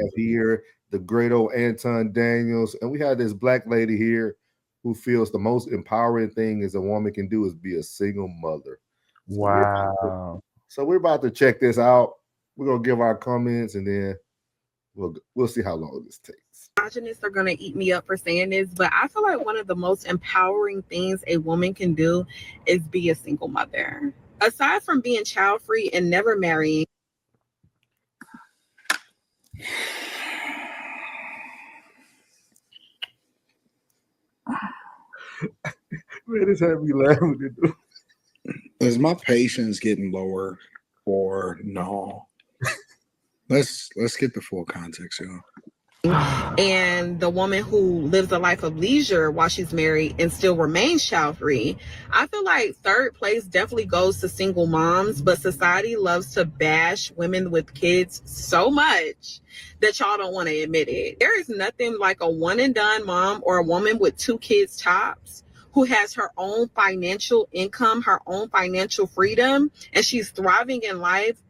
have here the great old Anton Daniels, and we have this black lady here who feels the most empowering thing as a woman can do is be a single mother. So Wow. we're about to check this out. We're gonna give our comments, and then we'll see how long this takes. Misogynists are going to eat me up for saying this, but I feel like one of the most empowering things a woman can do is be a single mother. Aside from being child free and never marrying, Man, this had me laughing. Is my patience getting lower or no? Let's get the full context, y'all. and the woman who lives a life of leisure while she's married and still remains child free, I feel like third place definitely goes to single moms, but society loves to bash women with kids so much that y'all don't want to admit it. There is nothing like a one and done mom or a woman with 2 kids tops who has her own financial income, her own financial freedom, and she's thriving in life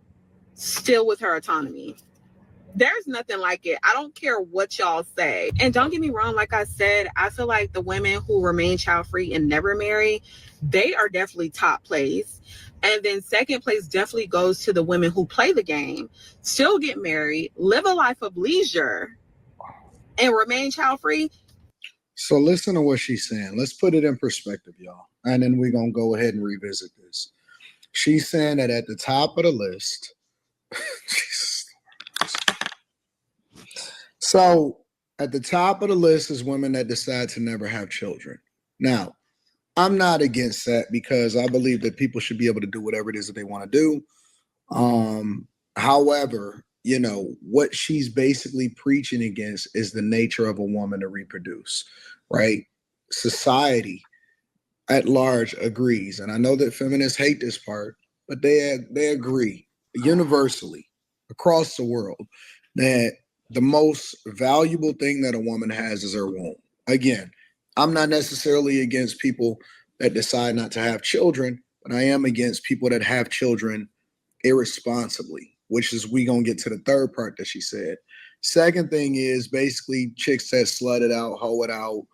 still with her autonomy. There's nothing like it. I don't care what y'all say. And don't get me wrong, like I said, I feel like the women who remain child free and never marry, they are definitely top place. And then second place definitely goes to the women who play the game, still get married, live a life of leisure, and remain child free. So listen to what she's saying. Let's put it in perspective, y'all. And then we're going to go ahead and revisit this. She's saying that at the top of the list, Jesus. So at the top of the list is women that decide to never have children. Now, I'm not against that because I believe that people should be able to do whatever it is that they want to do. However, you know, what she's basically preaching against is the nature of a woman to reproduce, right? Society at large agrees. And I know that feminists hate this part, but they agree universally across the world that the most valuable thing that a woman has is her womb. Again, I'm not necessarily against people that decide not to have children, but I am against people that have children irresponsibly, which is we gonna get to the third part that she said. Second thing is basically chicks that slut it out, hoe it out,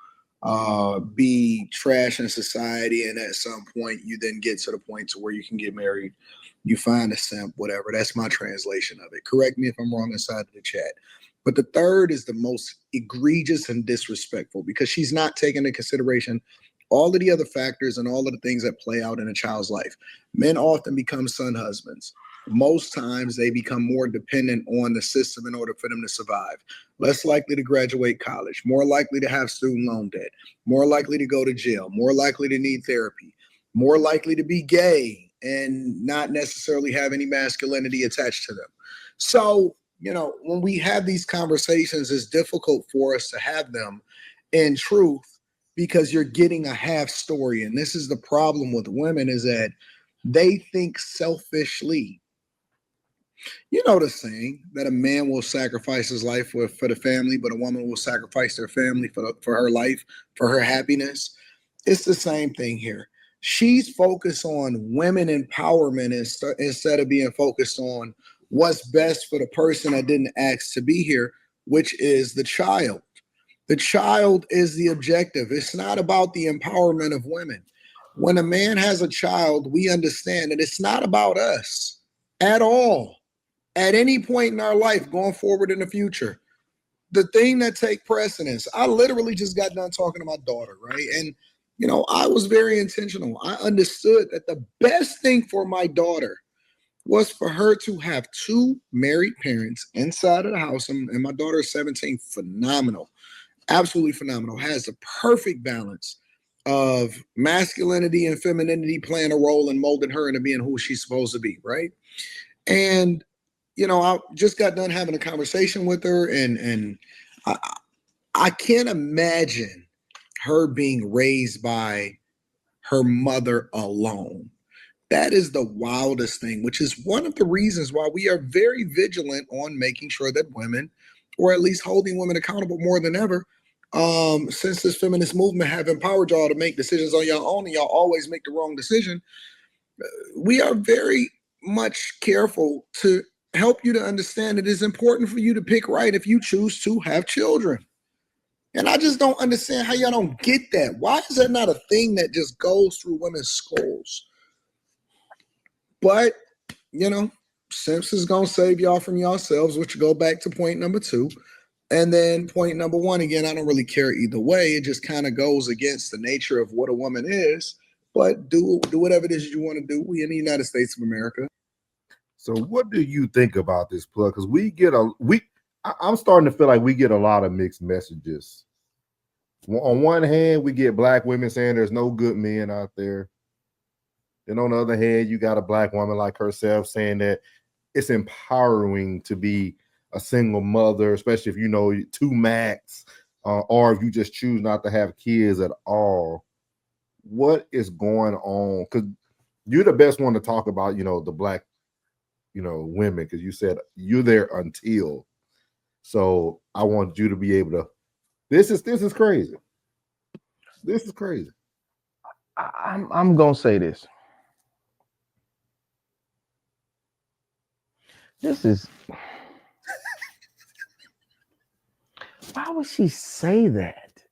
be trash in society, and at some point you then get to the point to where you can get married, you find a simp, whatever. That's my translation of it. Correct me if I'm wrong inside of the chat. But the third is the most egregious and disrespectful because she's not taking into consideration all of the other factors and all of the things that play out in a child's life. Men often become son husbands. Most times they become more dependent on the system in order for them to survive. Less likely to graduate college, more likely to have student loan debt, more likely to go to jail, more likely to need therapy, more likely to be gay and not necessarily have any masculinity attached to them. So, you know, when we have these conversations, it's difficult for us to have them in truth because you're getting a half story. And this is the problem with women is that they think selfishly. You know the saying that a man will sacrifice his life for the family, but a woman will sacrifice their family for her life, for her happiness. It's the same thing here. She's focused on women empowerment instead of being focused on what's best for the person that didn't ask to be here, which is the child. The child is the objective. It's not about the empowerment of women. When a man has a child, we understand that it's not about us at all. At any point in our life going forward in the future, the thing that take precedence, I literally just got done talking to my daughter, right? And, you know, I was very intentional. I understood that the best thing for my daughter was for her to have 2 married parents inside of the house. And my daughter is 17, phenomenal, absolutely phenomenal, has the perfect balance of masculinity and femininity playing a role in molding her into being who she's supposed to be, right? And you know, I just got done having a conversation with her, and I can't imagine her being raised by her mother alone. That is the wildest thing, which is one of the reasons why we are very vigilant on making sure that women, or at least holding women accountable more than ever, since this feminist movement have empowered y'all to make decisions on your own, and y'all always make the wrong decision. We are very much careful to help you to understand it is important for you to pick right if you choose to have children. And I just don't understand how y'all don't get that. Why is that not a thing that just goes through women's skulls? But, you know, Simps is going to save y'all from yourselves, which go back to point number 2. And then point number 1, again, I don't really care either way. It just kind of goes against the nature of what a woman is. But do whatever it is you want to do. We in the United States of America. So what do you think about this plug? Because I'm starting to feel like we get a lot of mixed messages. On one hand, we get black women saying there's no good men out there. Then on the other hand, you got a black woman like herself saying that it's empowering to be a single mother, especially if you know 2 max, or if you just choose not to have kids at all. What is going on? Because you're the best one to talk about, the black, women, because you said you're there until. So I want you to be able to. This is crazy. This is crazy. I'm gonna say this. This is. Why would she say that?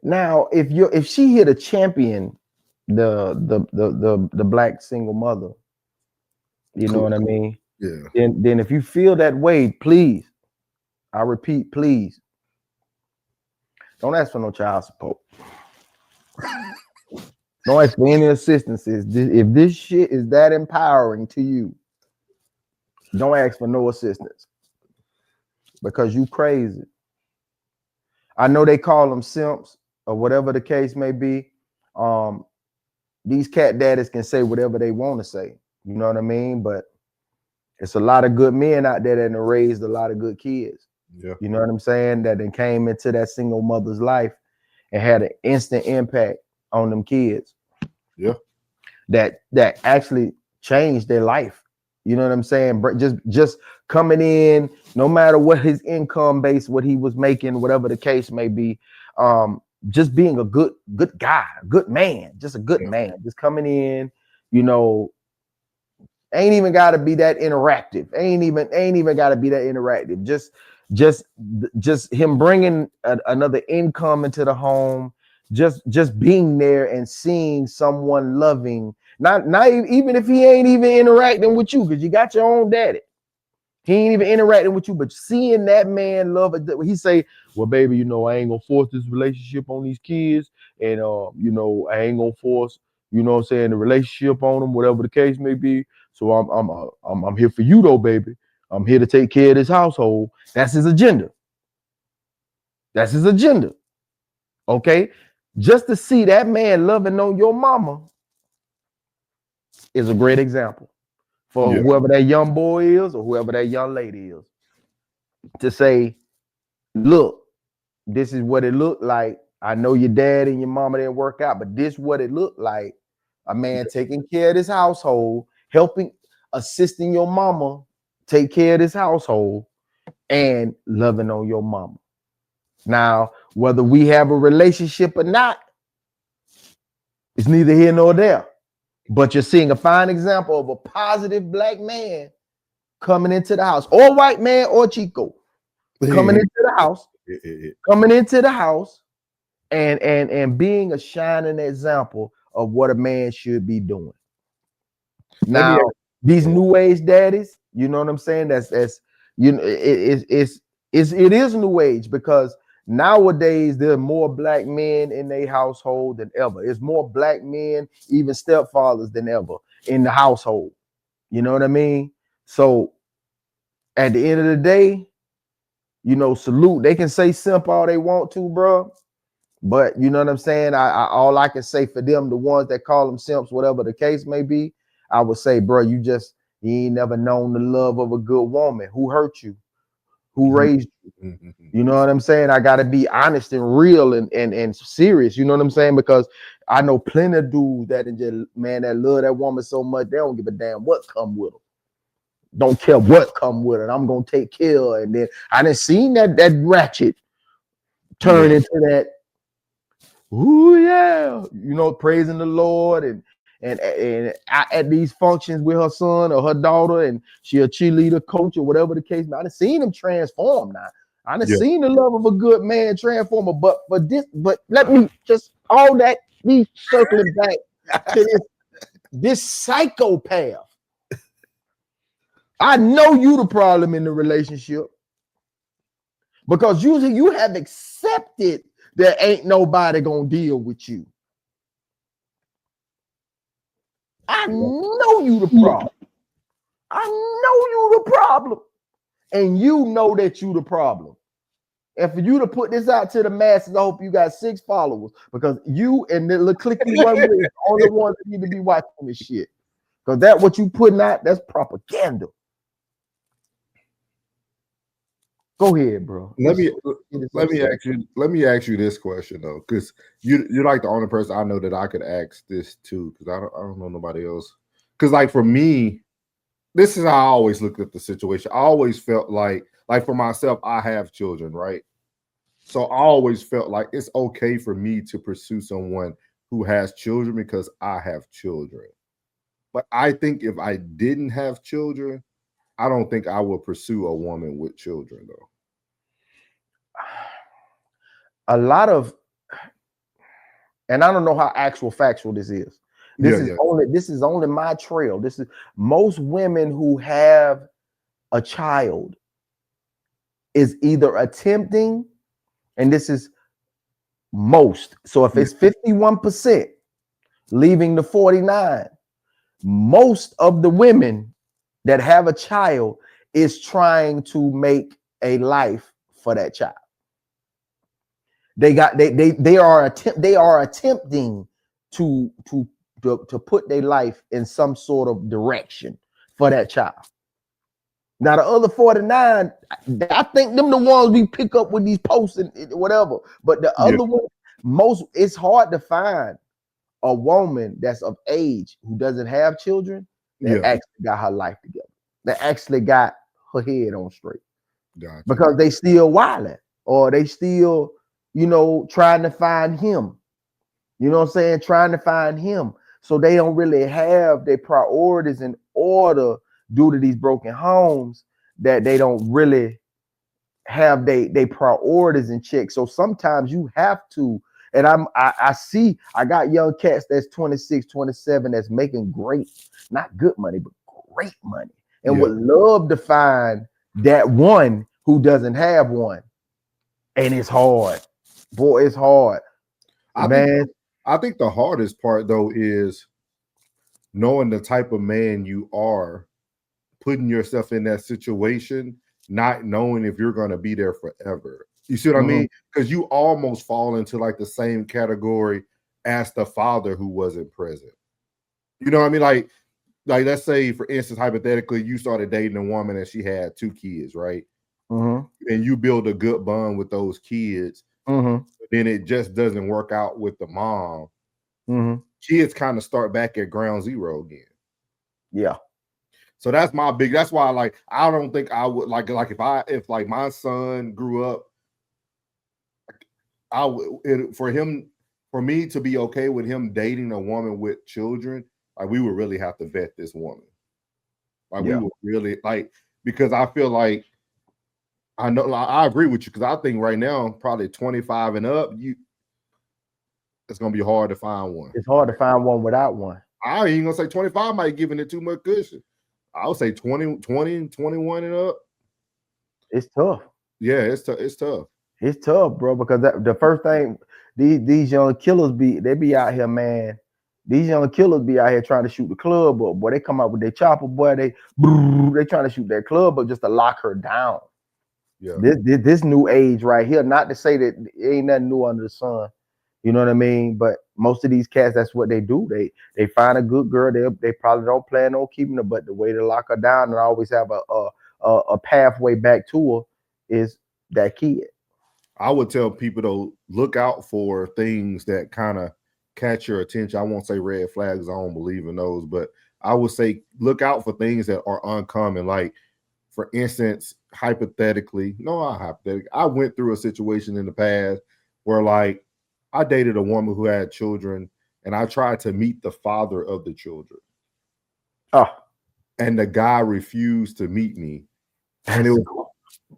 Now, if she here to champion the black single mother, you know what I mean? Yeah. Then if you feel that way, please, I repeat, please, don't ask for no child support. Don't ask for any assistance. If this shit is that empowering to you, don't ask for no assistance because you crazy. I know they call them simps or whatever the case may be. These cat daddies can say whatever they want to say. You know what I mean? But it's a lot of good men out there that have raised a lot of good kids. Yeah. You know what I'm saying? That then came into that single mother's life and had an instant impact on them kids. Yeah. That actually changed their life. You know what I'm saying? Just coming in, no matter what his income base, what he was making, whatever the case may be, just being a good guy, a good man, just a good man, just coming in, ain't even got to be that interactive. Ain't even got to be that interactive. Just him bringing another income into the home, just being there and seeing someone loving. Not even if he ain't even interacting with you, because you got your own daddy. He ain't even interacting with you, but seeing that man love it. He say, well, baby, I ain't gonna force this relationship on these kids. And I ain't gonna force, the relationship on them, whatever the case may be. So I'm here for you though, baby. I'm here to take care of this household. That's his agenda. That's his agenda. Okay. Just to see that man loving on your mama is a great example for whoever that young boy is or whoever that young lady is. To say, look, this is what it looked like. I know your dad and your mama didn't work out, but this is what it looked like. A man taking care of this household, assisting your mama take care of this household, and loving on your mama. Now, whether we have a relationship or not, it's neither here nor there. But you're seeing a fine example of a positive black man coming into the house, or white man or Chico, coming into the house, and being a shining example of what a man should be doing. Now, these new age daddies, you know what I'm saying? It is new age, because nowadays there are more black men in their household than ever. It's more black men, even stepfathers, than ever in the household. You know what I mean? So at the end of the day, salute. They can say simp all they want to, bro. But you know what I'm saying? All I can say for them, the ones that call them simps, whatever the case may be, I would say, bro, you ain't never known the love of a good woman. Who hurt you? Who raised you? You know what I'm saying? I gotta be honest and real and serious. You know what I'm saying? Because I know plenty of dudes that love that woman so much, they don't give a damn what come with them. Don't care what come with it. I'm gonna take care of it. And then I done seen that ratchet turn into that. Ooh, yeah, praising the Lord at these functions with her son or her daughter, and she a cheerleader coach or whatever the case. I done seen him transform now. I done seen the love of a good man transform. But let me just all that be circling back to this psychopath. I know you the problem in the relationship because you have accepted that ain't nobody gonna deal with you. I know you the problem. I know you the problem. And you know that you the problem. And for you to put this out to the masses, I hope you got 6 followers because you and the little clique you run with is the only ones that need to be watching this shit. Because that what you putting out, that's propaganda. Go ahead, bro. Let me ask you this question though, because you're like the only person I know that I could ask this to, because I don't know nobody else. Because like for me, this is how I always looked at the situation. I always felt like for myself, I have children, right? So I always felt like it's okay for me to pursue someone who has children because I have children. But I think if I didn't have children, I don't think I would pursue a woman with children though. A lot of, and I don't know how factual this is. This is only my trail. This is most women who have a child is either attempting, and this is most. So if it's 51% leaving the 49, most of the women that have a child is trying to make a life for that child. They are attempting to put their life in some sort of direction for that child. Now the other 49, I think them the ones we pick up with these posts and whatever. But the other one, it's hard to find a woman that's of age who doesn't have children that actually got her life together. That actually got her head on straight. Gotcha. Because they still wilding or they still, trying to find him. You know what I'm saying? Trying to find him. So they don't really have their priorities in order due to these broken homes, that they don't really have they priorities in check. So sometimes you have to, and I got young cats that's 26, 27 that's making great, not good money, but great money, and would love to find that one who doesn't have one. And it's hard. Boy, it's hard. I think the hardest part though is knowing the type of man you are, putting yourself in that situation, not knowing if you're going to be there forever. You see what I mean? Because you almost fall into like the same category as the father who wasn't present. You know what I mean? Like let's say, for instance, hypothetically, you started dating a woman and she had 2 kids, right? And you build a good bond with those kids. Then it just doesn't work out with the mom. Kids kind of start back at ground zero again. Yeah. So that's why I don't think I would if my son grew up, for me to be okay with him dating a woman with children, like we would really have to vet this woman. We would really because I feel like I agree with you, because I think right now probably 25 and up, it's gonna be hard to find one. It's hard to find one without one. I ain't gonna say 25 might giving it too much cushion. I would say 20, 21 and up. It's tough. Yeah, it's tough. It's tough, bro, because the first thing these young killers be out here, man. These young killers be out here trying to shoot the club up. Boy, they come out with their chopper, boy. They trying to shoot that club up just to lock her down. Yeah. This new age right here, not to say that ain't nothing new under the sun. You know what I mean? But most of these cats, that's what they do. They find a good girl. They probably don't plan on keeping her, but the way to lock her down and always have a pathway back to her is that kid. I would tell people to look out for things that kind of catch your attention. I won't say red flags. I don't believe in those, but I would say look out for things that are uncommon. Like, for instance, hypothetically, I went through a situation in the past where I dated a woman who had children, and I tried to meet the father of the children. Oh, and the guy refused to meet me. And it was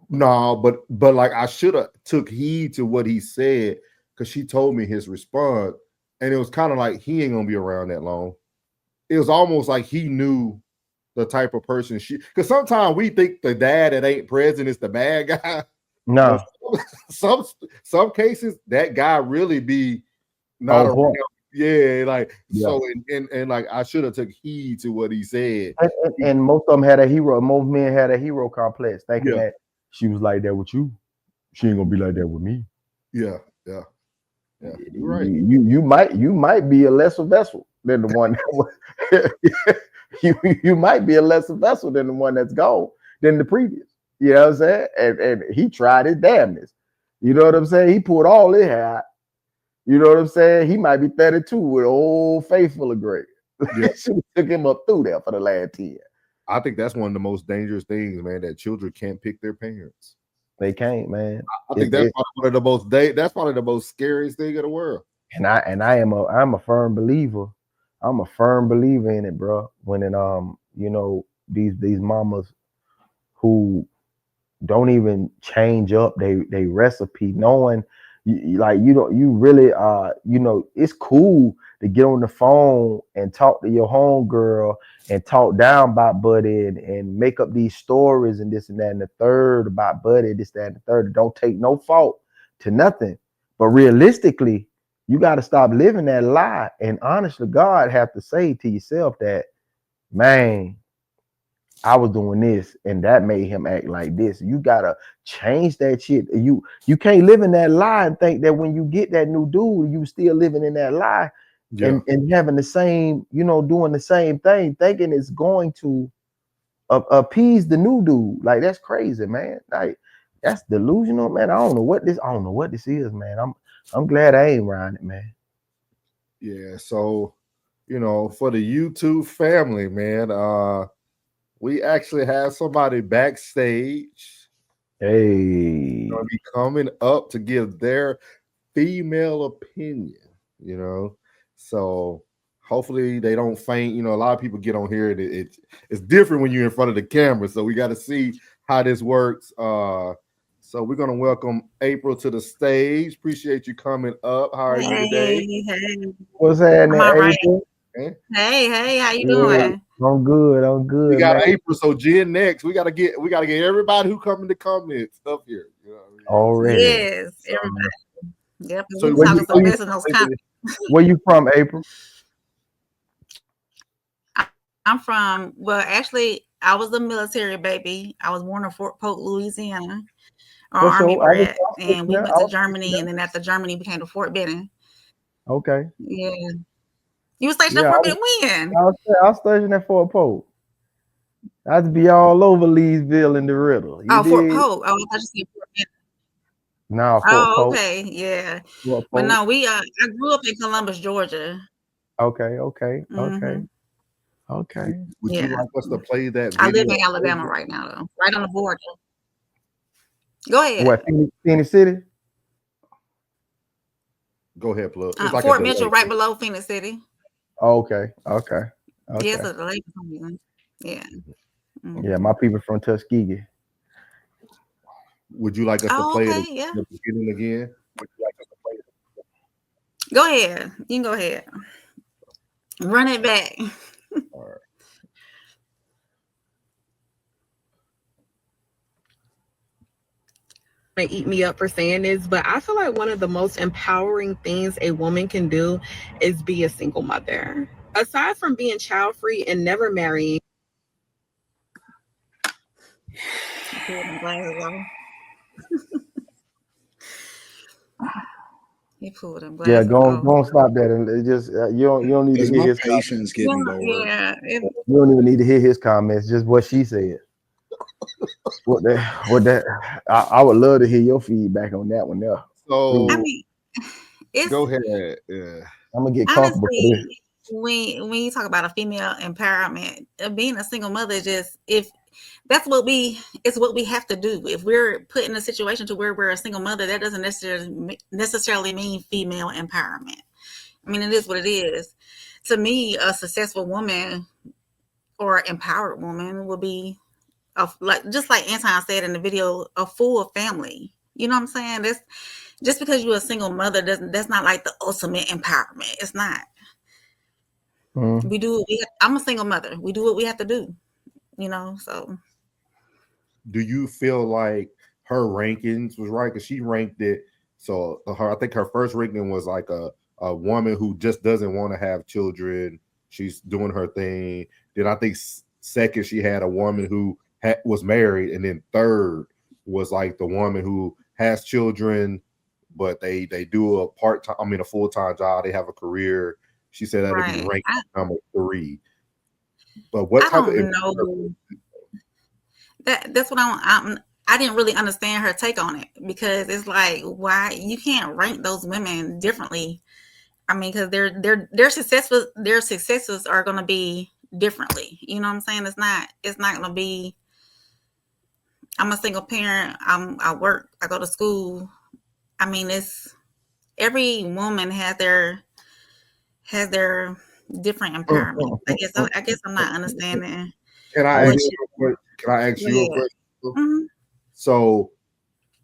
no, but like I should have took heed to what he said, because she told me his response, and it was kind of like he ain't gonna be around that long. It was almost like he knew the type of person she, because sometimes we think the dad that ain't present is the bad guy. no. But some cases that guy really be not around. Yeah, like so, and like I should have took heed to what he said. And most of them had a hero. Most men had a hero complex, thinking that she was like that with you. She ain't gonna be like that with me. Yeah. You're right. You might be a lesser vessel than the one that you might be a lesser vessel than the one that's gone than the previous. You know what I'm saying? And he tried his damnness. You know what I'm saying? He pulled all it had. You know what I'm saying? He might be 32 with old faithful of Greg. Yeah. She took him up through there for the last 10. I think that's one of the most dangerous things, man, that children can't pick their parents. They can't, man. I think that's probably the most scariest thing in the world. And I'm a firm believer. I'm a firm believer in it, bro. When these mamas who don't even change up they recipe, knowing you really it's cool to get on the phone and talk to your homegirl and talk down about Buddy and make up these stories and this and that and the third about Buddy, this, that, and the third. Don't take no fault to nothing. But realistically, you got to stop living that lie and honestly, God have to say to yourself that, man, I was doing this and that made him act like this. You gotta change that shit. You can't live in that lie and think that when you get that new dude, you still living in that lie and having the same, doing the same thing, thinking it's going to appease the new dude. Like, that's crazy, man. Like, that's delusional, man. I don't know what this is, man. I'm glad I ain't around it, man. Yeah, so for the YouTube family, man, we actually have somebody backstage. Hey, Gonna be coming up to give their female opinion, So hopefully they don't faint. A lot of people get on here and it's different when you're in front of the camera. So we got to see how this works. So we're gonna welcome April to the stage. Appreciate you coming up. How are you today? Hey. What's happening, April? Hey, how you doing? I'm good. We got man. April, so Jen next. We gotta get everybody who come in the comments up here. Already. Yes, everybody. Yep. So where you from, April? I'm from. Well, actually, I was a military baby. I was born in Fort Polk, Louisiana, Army brat, and we went to Germany, and then after Germany became to Fort Benning. Okay. Yeah. You were stationed at Fort Benning when? I was stationed at Fort Polk. I had to be all over Leesville and the Riddle. Fort Polk. Oh, I thought you said Fort Benning. No, Fort Polk. Okay, yeah. But no, I grew up in Columbus, Georgia. Okay. Mm-hmm. Okay. Would you like us to play that video? I live in Alabama right now, though, right on the border. Go ahead. What, Phoenix City? Go ahead, plug. Fort Mitchell, right below Phoenix City. Okay. Yes, the lake. Yeah. Mm-hmm. Yeah, my people from Tuskegee. Would you like us to play it yeah. the beginning again? Would you like us to play it? Go ahead. You can go ahead. Run it back. All right. Eat me up for saying this, but I feel like one of the most empowering things a woman can do is be a single mother. Aside from being child free and never marrying. He pulled him. Yeah, go stop that, and it just you don't need to hear his patience getting bored. Yeah, you don't even need to hear his comments. Just what she said. What that? I would love to hear your feedback on that one there. So I mean, go ahead. Yeah, I'm gonna get comfortable with this. When you talk about a female empowerment, being a single mother, it's what we have to do. If we're put in a situation to where we're a single mother, that doesn't necessarily mean female empowerment. I mean, it is what it is. To me, a successful woman or empowered woman will be just like Anton said in the video, a full family. You know what I'm saying? That's just because you're a single mother that's not like the ultimate empowerment. It's not. I'm a single mother. We do what we have to do, you know. So do you feel like her rankings was right? Because she ranked it. So I think her first ranking was like a woman who just doesn't want to have children. She's doing her thing. Then I think second, she had a woman who was married. And then third was like the woman who has children, but they do a a full-time job. They have a career. She said that'd be ranked number 3. But what type of know? That's what I didn't really understand her take on it, because it's like, why you can't rank those women differently? I mean, because their successes are going to be differently. You know what I'm saying? It's not going to be. I'm a single parent. I work. I go to school. I mean, every woman has their different empowerment. I guess I'm not understanding. Can I ask you a question? Mm-hmm. So,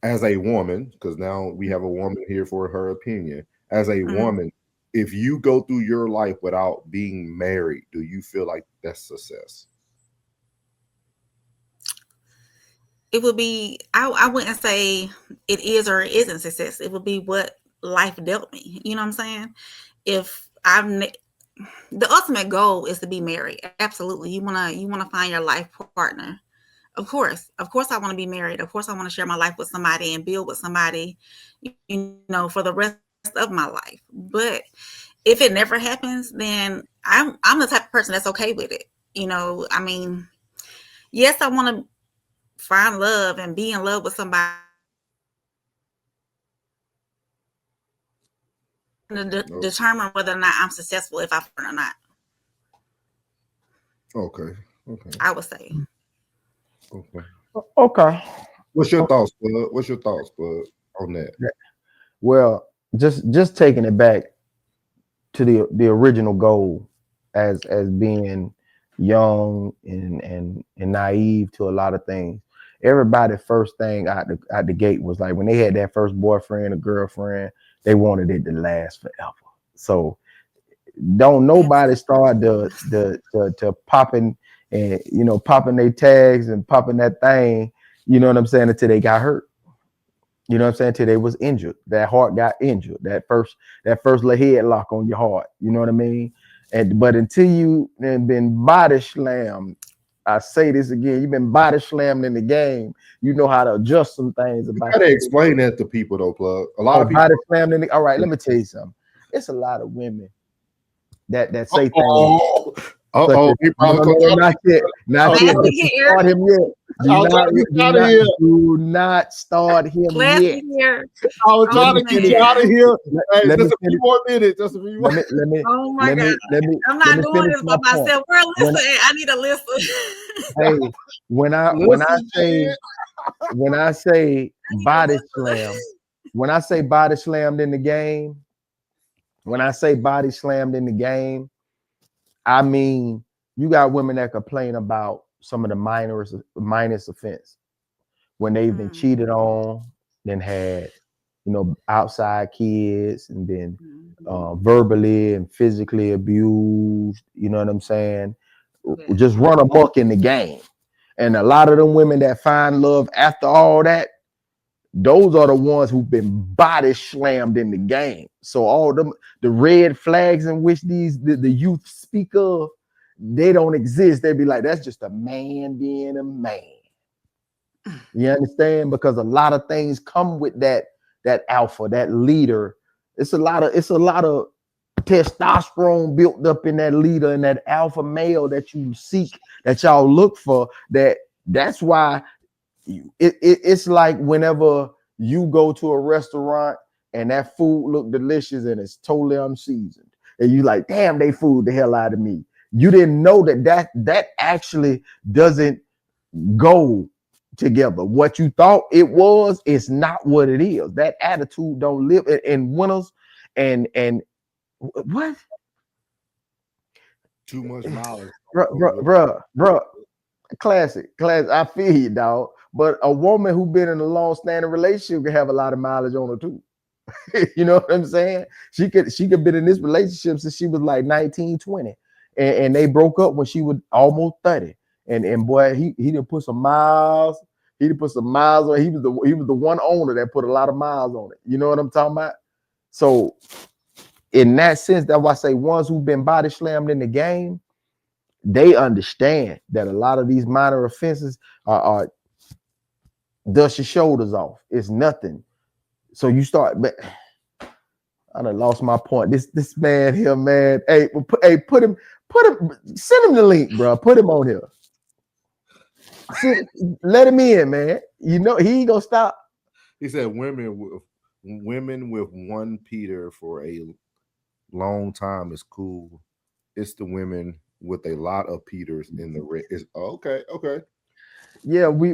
as a woman, because now we have a woman here for her opinion, as a woman, if you go through your life without being married, do you feel like that's success? It would be, I wouldn't say it is or it isn't success. It would be what life dealt me. You know what I'm saying? If the ultimate goal is to be married. Absolutely. You wanna find your life partner. Of course, I want to be married. Of course, I want to share my life with somebody and build with somebody, you know, for the rest of my life. But if it never happens, then I'm the type of person that's okay with it. You know, I mean, yes, I want to find love and be in love with somebody. Determine whether or not I'm successful, if I find or not. Okay. I would say. Okay. What's your thoughts, Bud? On that? Well, just taking it back to the original goal as being young and naive to a lot of things. Everybody first thing out the gate was like, when they had that first boyfriend or girlfriend, they wanted it to last forever. So don't nobody start to popping and, you know, popping their tags and popping that thing, you know what I'm saying, until they got hurt. You know what I'm saying? Until they was injured. That heart got injured. That first little headlock on your heart. You know what I mean? But until you been body slammed, I say this again, you've been body slammed in the game, you know how to adjust some things about. You gotta explain that to people though, Plug. A lot of people body slammed in the. All right, let me tell you something. It's a lot of women that say things. He probably not yet. Start him yet. Do not start him yet. I was trying to get you out of here. Just a few more minutes. Just a few more. Oh my God. I'm not doing this by myself. I need a listen. Hey, when I say body slam, when I say body slammed in the game, I mean, you got women that complain about some of the minus offense when they've been cheated on, then had, you know, outside kids, and been verbally and physically abused. You know what I'm saying? Just run amok in the game. And a lot of them women that find love after all that, those are the ones who've been body slammed in the game. So all the red flags in which the youth speak of, they don't exist. They'd be like, that's just a man being a man. You understand? Because a lot of things come with that alpha, that leader. It's a lot of testosterone built up in that leader and that alpha male that you seek, that y'all look for. That's why it's like whenever you go to a restaurant and that food look delicious and it's totally unseasoned, and you like, damn, they fooled the hell out of me. You didn't know that actually doesn't go together. What you thought it was is not what it is. That attitude don't live in winners and What? Too much knowledge. Bro. Classic. I feel you, dog. But a woman who been in a long-standing relationship can have a lot of mileage on her too. You know what I'm saying? She could been in this relationship since she was like 19, 20. And they broke up when she was almost 30. And boy, he done put some miles. He done put some miles on. He was the one owner that put a lot of miles on it. You know what I'm talking about? So in that sense, that's why I say ones who've been body slammed in the game, they understand that a lot of these minor offenses are dust your shoulders off. It's nothing. So you start, but I done lost my point. This man here, man. Hey, put him, send him the link, bro. Put him on here. Let him in, man. You know he ain't gonna stop. He said women with one Peter for a long time is cool. It's the women with a lot of Peters in the red. Okay. Yeah, we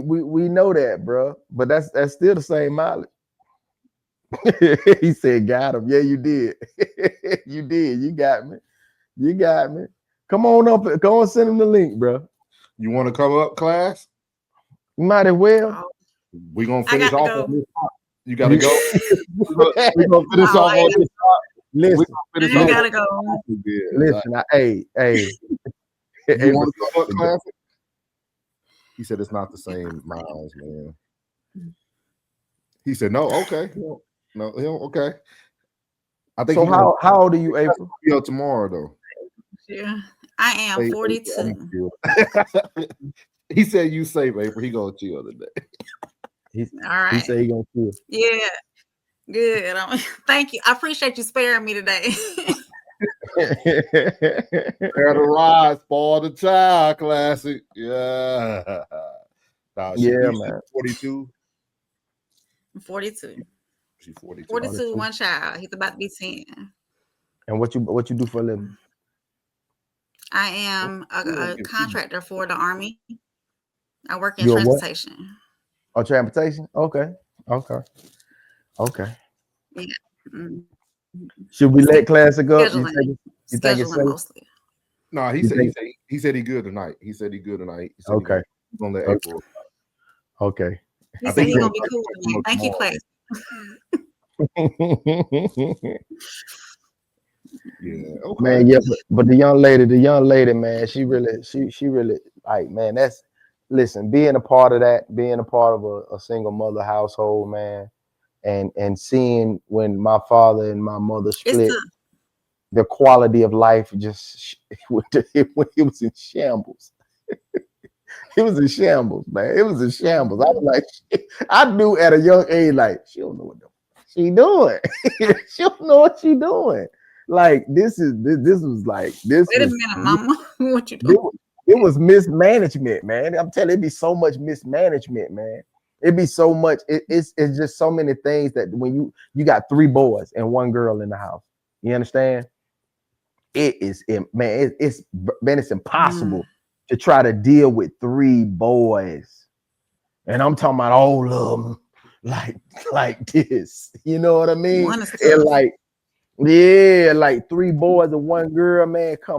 know that, bro. But that's still the same mileage. He said, "Got him." Yeah, you did. You did. You got me. Come on up. Go on, send him the link, bro. You want to come up, class? You might as well. We're gonna finish off on this top. You gotta go. We're gonna finish off on this top. Listen, you gotta go. Listen, hey. You want to go up, classic? He said it's not the same miles, man. He said no. Okay, no, okay. I think. So how old are you, April? Tomorrow though. Yeah, I am 42. He said you safe, April. He gonna chill today. All right. He said he gonna chill. Yeah, good. Thank you. I appreciate you sparing me today. Prepare to rise, spoil the child, classic. Yeah. Yeah, man. 42. 42. She's 42. 42, one child. He's about to be 10. And what you do for a living? I am a contractor for the Army. I work in You're transportation. Oh, transportation? Okay. Yeah. Mm-hmm. Should we let classic up? Scheduling. You think it's safe? Mostly. No, he said he good tonight. He said he good tonight. He said okay. He's gonna let April. Okay. He said he's gonna be cool with me. Thank you, class. Yeah, okay. Man, yeah, but the young lady, man, she really like, man, that's, listen, being a part of a single mother household, man, and seeing when my father and my mother split, the quality of life just when it was in shambles. It was in shambles, man. It was in shambles. I was like, I knew at a young age, like, she don't know what she doing. She don't know what she doing. Like, this was like this. Wait a minute, mama. What you doing? It was mismanagement, man. I'm telling you, it'd be so much mismanagement, man. It'd be so much. It's just so many things that when you got 3 boys and 1 girl in the house, you understand? It's impossible to try to deal with 3 boys, and I'm talking about all of them like this. You know what I mean? And like 3 boys and 1 girl, man. Come